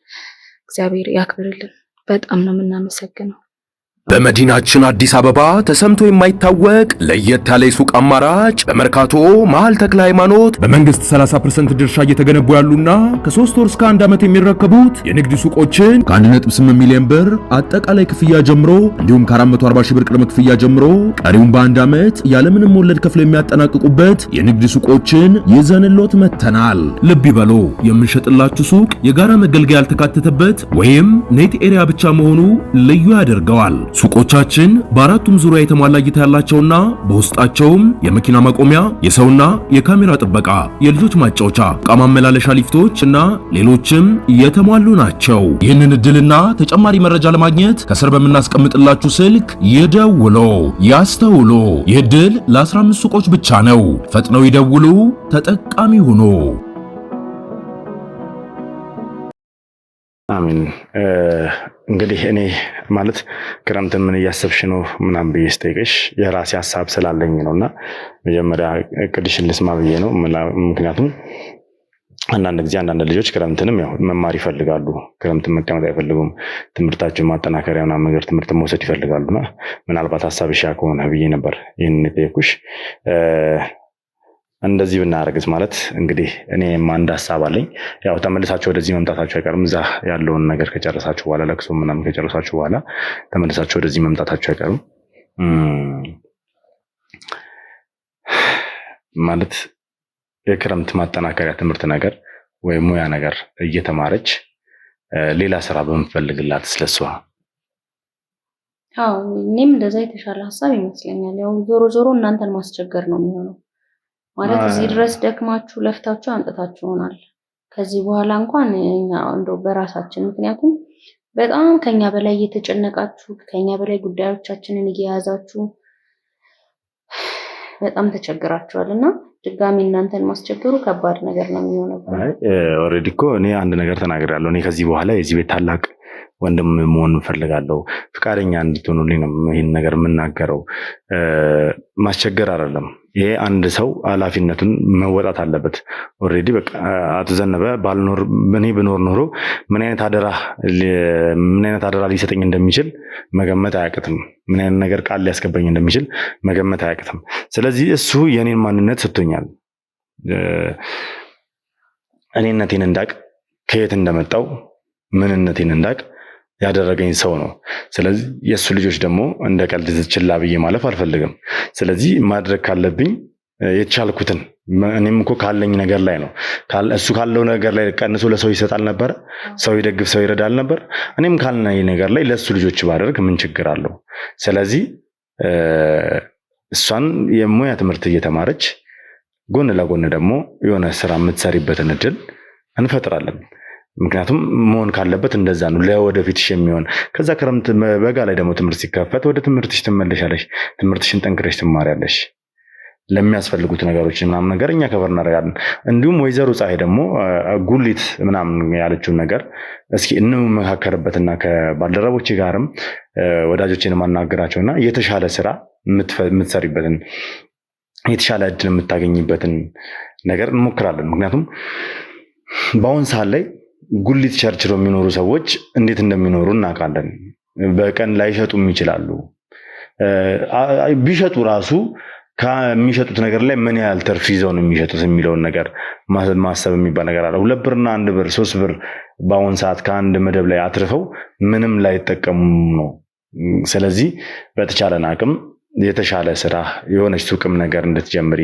B: እግዚአብሔር ያክብርልን። በጣም ነው የምናመሰግነው።
J: በመዲናችን አዲስ አበባ ተሰምቶ የማይታወቅ ለየት ያለ ሱቅ አማራጭ በመርካቶ መሃል ተክለ ሃይማኖት በመንግስት 30% ድርሻ እየተገነቡ ያሉና ከ3 ወር እስከ 1 ዓመት የሚረከቡት የንግድ ሱቆችን ከ1.8 ሚሊዮን ብር አጠቃላይ ክፍያ ጀምሮ እንዲሁም ከ440 ሺህ ብር ቅድመ ክፍያ ጀምሮ ቀሪውን በ1 ዓመት ያለምንም ወለድ ከፍለው የሚያጠናቅቁበት የንግድ ሱቆችን ይዘንሎት መተናል። ልብ ይበሉ፣ የምንሸጥላችሁ ሱቅ የጋራ መገልገያ ያልተካተተበት ወይም ኔት ኤሪያ ብቻ መሆኑ ልዩ ያደርገዋል። ሱቆቻችን በአራቱም ዙሪያ የተሟላ እይታ ያላቸውና በውስጣቸውም የመኪና ማቆሚያ፣ የሰውና የካሜራ ጥበቃ፣ የልጆች ማጫወቻ፣ ዕቃ ማመላለሻ ሊፍቶች እና ሌሎችም የተሟሉ ናቸው። ይህንን እድልና ተጨማሪ መረጃ ለማግኘት ከስር በምናስቀምጥላችሁ ስልክ ይደውሉ፣ ያስተውሉ። ይህ እድል ለ15 ሱቆች ብቻ ነው። ፈጥነው ይደውሉ፣ ተጠቃሚ ሁኑ።
A: አሜን። እንግዲህ እኔ ማለት ክረምትን ምን እያሰብሽ ነው ምናምን ብዬ ስጠይቅሽ የራሴ ሀሳብ ስላለኝ ነውና መጀመሪያ እቅድሽን ልስማ ብዬ ነው። ምክንያቱም አንዳንድ ጊዜ አንዳንድ ልጆች ክረምትንም ያው መማር ይፈልጋሉ፣ ክረምትን መቀመጥ አይፈልጉም። ትምህርታቸውን ማጠናከሪያ ምናምን ነገር ትምህርት መውሰድ ይፈልጋሉና ምናልባት ሀሳብሽ ያ ከሆነ ብዬ ነበር ይህን የጠየኩሽ። እንደዚህ ብናረግስ ማለት እንግዲህ እኔም አንድ ሀሳብ አለኝ። ያው ተመልሳችሁ ወደዚህ መምጣታችሁ አይቀርም። እዛ ያለውን ነገር ከጨረሳችሁ በኋላ ለቅሶ ምናምን ከጨረሳችሁ በኋላ ተመልሳችሁ ወደዚህ መምጣታችሁ አይቀርም። ማለት የክረምት ማጠናከሪያ ትምህርት ነገር ወይ ሙያ ነገር እየተማረች ሌላ ስራ በምፈልግላት ስለሷ
C: እኔም እንደዛ የተሻለ ሀሳብ ይመስለኛል። ያው ዞሮ ዞሮ እናንተን ማስቸገር ነው የሚሆነው ማለት እዚህ ድረስ ደክማችሁ ለፍታችሁ አንጥታችሁናል። ከዚህ በኋላ እንኳን እኛ እንደው በራሳችን ምክንያቱም በጣም ከኛ በላይ እየተጨነቃችሁ ከኛ በላይ ጉዳዮቻችንን እየያዛችሁ በጣም ተቸግራችኋልና ድጋሚ እናንተን ማስቸገሩ ከባድ ነገር ነው የሚሆነው።
A: ኦሬዲ እኮ እኔ አንድ ነገር ተናግሬያለሁ። እኔ ከዚህ በኋላ የዚህ ቤት ታላቅ ወንድም መሆን እንፈልጋለሁ። ፍቃደኛ እንድትሆኑልኝ ነው ይህን ነገር የምናገረው። ማስቸገር አይደለም። ይሄ አንድ ሰው ኃላፊነቱን መወጣት አለበት። ኦሬዲ በቃ አቶ ዘነበ እኔ ብኖር ኖሮ ምን አይነት አደራ ሊሰጠኝ እንደሚችል መገመት አያቅትም። ምን አይነት ነገር ቃል ሊያስገባኝ እንደሚችል መገመት አያቅትም። ስለዚህ እሱ የኔን ማንነት ሰጥቶኛል። እኔነቴን እንዳቅ፣ ከየት እንደመጣው ምንነቴን እንዳቅ ያደረገኝ ሰው ነው። ስለዚህ የእሱ ልጆች ደግሞ እንደ ቀልድ ችላ ብዬ ማለፍ አልፈልግም። ስለዚህ ማድረግ ካለብኝ የተቻልኩትን እኔም እኮ ካለኝ ነገር ላይ ነው። እሱ ካለው ነገር ላይ ቀንሶ ለሰው ይሰጣል ነበር፣ ሰው ይደግፍ፣ ሰው ይረዳል ነበር። እኔም ካለኝ ነገር ላይ ለእሱ ልጆች ባደርግ ምን ችግር አለው? ስለዚህ እሷን የሙያ ትምህርት እየተማረች ጎን ለጎን ደግሞ የሆነ ስራ የምትሰሪበትን እድል እንፈጥራለን። ምክንያቱም መሆን ካለበት እንደዛ ነው፣ ለወደፊትሽ የሚሆን። ከዛ ክረምት በጋ ላይ ደግሞ ትምህርት ሲከፈት ወደ ትምህርትሽ ትመለሻለሽ፣ ትምህርትሽን ጠንክረሽ ትማሪያለሽ። ለሚያስፈልጉት ነገሮች ምናምን ነገር እኛ ከበር እናደርጋለን። እንዲሁም ወይዘሮ ፀሐይ ደግሞ ጉሊት ምናምን ያለችውን ነገር እስኪ እንመካከርበትና ከባልደረቦች ጋርም ወዳጆችን ማናገራቸውና የተሻለ ስራ የምትሰሪበትን የተሻለ እድል የምታገኝበትን ነገር እንሞክራለን። ምክንያቱም በአሁን ሰዓት ላይ ጉሊት ቸርችለው የሚኖሩ ሰዎች እንዴት እንደሚኖሩ እናውቃለን። በቀን ላይሸጡም ይችላሉ። ቢሸጡ ራሱ ከሚሸጡት ነገር ላይ ምን ያህል ትርፍ ይዘው ነው የሚሸጡት የሚለውን ነገር ማሰብ የሚባል ነገር አለ። 2 ብርና 1 ብር 3 ብር በአሁን ሰዓት ከአንድ መደብ ላይ አትርፈው ምንም ላይጠቀሙ ነው። ስለዚህ በተቻለን አቅም የተሻለ ስራ የሆነች ሱቅም ነገር እንድትጀምሪ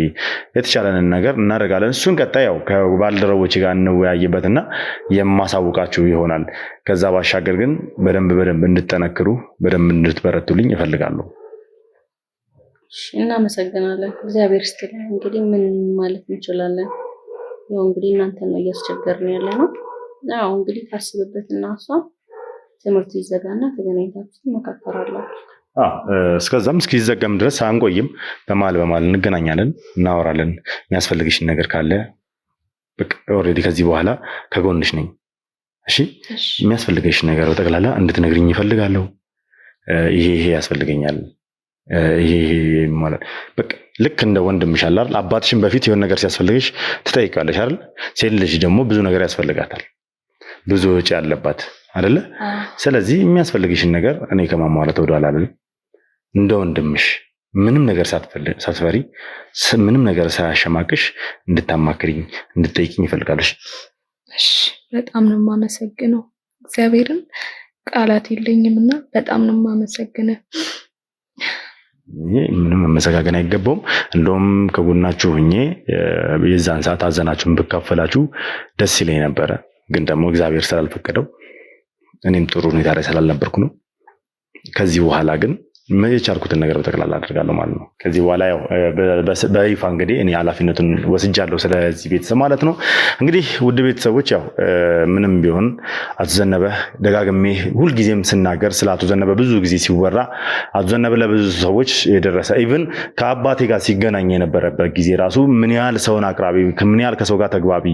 A: የተሻለንን ነገር እናደርጋለን። እሱን ቀጣይ ያው ከባልደረቦች ጋር እንወያይበትና የማሳውቃችሁ ይሆናል። ከዛ ባሻገር ግን በደንብ እንድትጠነክሩ በደንብ እንድትበረቱልኝ እፈልጋለሁ።
C: እናመሰግናለን። እግዚአብሔር ይስጥልን። እንግዲህ ምን ማለት እንችላለን? ያው እንግዲህ እናንተ ነው እያስቸገርን ያለ ነው። ያው እንግዲህ ታስብበትና እሷ ትምህርቱ ይዘጋና ተገናኝታችሁ ትመካከራላችሁ።
A: እስከዛም እስኪዘጋም ድረስ አንቆይም። በመሀል እንገናኛለን፣ እናወራለን። የሚያስፈልግሽን ነገር ካለ በቃ ኦልሬዲ ከዚህ በኋላ ከጎንሽ ነኝ። እሺ፣ የሚያስፈልግሽን ነገር በጠቅላላ እንድትነግሪኝ ይፈልጋለሁ። ይሄ ያስፈልገኛል፣ ይሄ ማለት በቃ ልክ እንደ ወንድምሽ አለ አይደል? አባትሽን በፊት የሆነ ነገር ሲያስፈልግሽ ትጠይቃለሽ አይደል? ሴት ልጅ ደግሞ ብዙ ነገር ያስፈልጋታል፣ ብዙ ወጪ ያለባት አይደለ? ስለዚህ የሚያስፈልግሽን ነገር እኔ ከማሟላት ወደኋላ አልልም። እንደ ወንድምሽ ምንም ነገር ሳትፈሪ ምንም ነገር ሳያሸማቅሽ እንድታማክሪኝ እንድትጠይቂኝ ይፈልጋለሽ።
B: እሺ በጣም ነው የማመሰግነው። እግዚአብሔርን ቃላት የለኝምና በጣም ነው የማመሰግነው።
A: ምንም መመሰጋገን አይገባውም። እንደውም ከጎናችሁ ሆኜ የዛን ሰዓት አዘናችሁን ብካፈላችሁ ደስ ይለኝ ነበረ። ግን ደግሞ እግዚአብሔር ስላልፈቀደው እኔም ጥሩ ሁኔታ ላይ ስላልነበርኩ ነው። ከዚህ በኋላ ግን የቻልኩትን ነገር በጠቅላላ አድርጋለሁ ማለት ነው። ከዚህ በኋላ ያው በይፋ እንግዲህ እኔ ኃላፊነቱን ወስጃለሁ ስለዚህ ቤተሰብ ማለት ነው። እንግዲህ ውድ ቤተሰቦች ያው ምንም ቢሆን አቶ ዘነበ ደጋግሜ ሁልጊዜም ስናገር ስለ አቶ ዘነበ ብዙ ጊዜ ሲወራ አቶ ዘነበ ለብዙ ሰዎች የደረሰ ኢቭን ከአባቴ ጋር ሲገናኝ የነበረበት ጊዜ ራሱ ምን ያህል ሰውን አቅራቢ፣ ምን ያህል ከሰው ጋር ተግባቢ፣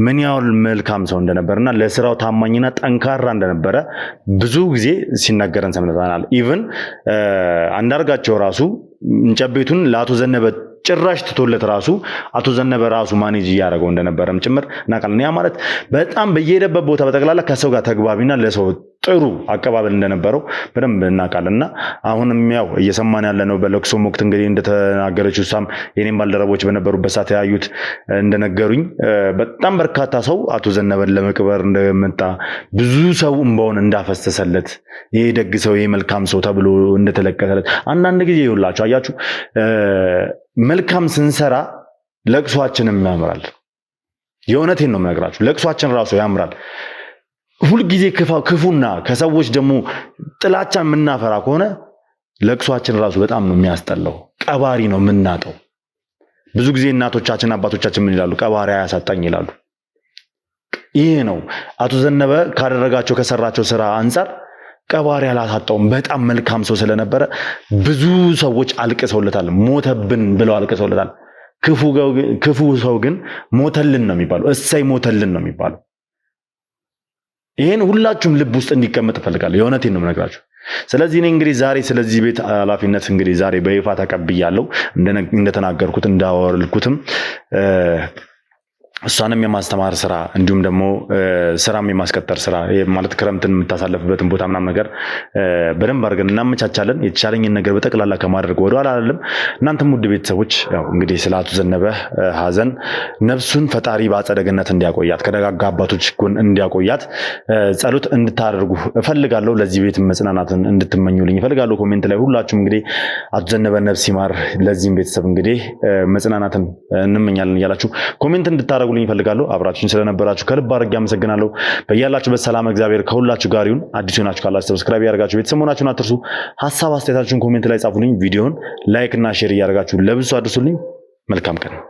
A: ምን ያህል መልካም ሰው እንደነበርና ለስራው ታማኝና ጠንካራ እንደነበረ ብዙ ጊዜ ሲናገረን ሰምተናል። ኢቭን አንዳርጋቸው ራሱ እንጨት ቤቱን ለአቶ ዘነበ ጭራሽ ትቶለት ራሱ አቶ ዘነበ ራሱ ማኔጅ እያደረገው እንደነበረም ጭምር እናውቃለን። ያ ማለት በጣም በየሄደበት ቦታ በጠቅላላ ከሰው ጋር ተግባቢና ለሰው ጥሩ አቀባበል እንደነበረው በደንብ እናውቃለንና አሁንም ያው እየሰማን ያለነው በለቅሶ ወቅት እንግዲህ እንደተናገረችው እሷም የኔም ባልደረቦች በነበሩበት ሰዓት ያዩት እንደነገሩኝ በጣም በርካታ ሰው አቶ ዘነበን ለመቅበር እንደመጣ ብዙ ሰው እንባውን እንዳፈሰሰለት ይሄ ደግ ሰው ይሄ መልካም ሰው ተብሎ እንደተለቀሰለት አንዳንድ ጊዜ ይውላችሁ አያችሁ መልካም ስንሰራ ለቅሷችንም ያምራል። የእውነቴን ነው የምነግራችሁ፣ ለቅሷችን ራሱ ያምራል። ሁልጊዜ ክፉና ከሰዎች ደግሞ ጥላቻን የምናፈራ ከሆነ ለቅሷችን ራሱ በጣም ነው የሚያስጠላው። ቀባሪ ነው የምናጠው። ብዙ ጊዜ እናቶቻችን አባቶቻችን ምን ይላሉ? ቀባሪ አያሳጣኝ ይላሉ። ይሄ ነው አቶ ዘነበ ካደረጋቸው ከሰራቸው ስራ አንፃር ቀባሪ አላሳጣውም። በጣም መልካም ሰው ስለነበረ ብዙ ሰዎች አልቅሰውለታል። ሞተብን ብለው አልቅሰውለታል። ክፉ ሰው ግን ሞተልን ነው የሚባለው። እሰይ ሞተልን ነው የሚባለው። ይሄን ሁላችሁም ልብ ውስጥ እንዲቀመጥ እፈልጋለሁ። የእውነቴን ነው የምነግራችሁ። ስለዚህ እኔ እንግዲህ ዛሬ ስለዚህ ቤት ኃላፊነት እንግዲህ ዛሬ በይፋ ተቀብያለሁ። እንደተናገርኩት እንዳወርልኩትም እሷንም የማስተማር ስራ እንዲሁም ደግሞ ስራም የማስቀጠር ስራ ማለት ክረምትን የምታሳለፍበትን ቦታ ምናምን ነገር በደንብ አድርገን እናመቻቻለን። የተቻለኝን ነገር በጠቅላላ ከማድረግ ወደኋላ አላለም። እናንተም ውድ ቤተሰቦች ያው እንግዲህ ስለ አቶ ዘነበ ሀዘን ነፍሱን ፈጣሪ በአጸደ ገነት እንዲያቆያት ከደጋጋ አባቶች ጎን እንዲያቆያት ጸሎት እንድታደርጉ እፈልጋለሁ። ለዚህ ቤት መጽናናትን እንድትመኙልኝ እፈልጋለሁ። ኮሜንት ላይ ሁላችሁም እንግዲህ አቶ ዘነበ ነፍስ ይማር፣ ለዚህም ቤተሰብ እንግዲህ መጽናናትን እንመኛለን እያላችሁ ኮሜንት እንድታደርጉ ልኝ ፈልጋለሁ። አብራችሁን ስለነበራችሁ ከልብ አድርጌ አመሰግናለሁ። በያላችሁበት ሰላም እግዚአብሔር ከሁላችሁ ጋር ይሁን። አዲስ ሆናችሁ ካላችሁ ሰብስክራይብ ያደርጋችሁ ቤተሰብ መሆናችሁን አትርሱ። ሐሳብ አስተያየታችሁን ኮሜንት ላይ ጻፉልኝ። ቪዲዮውን ላይክ እና ሼር እያደረጋችሁ ለብዙ አድርሱልኝ። መልካም ቀን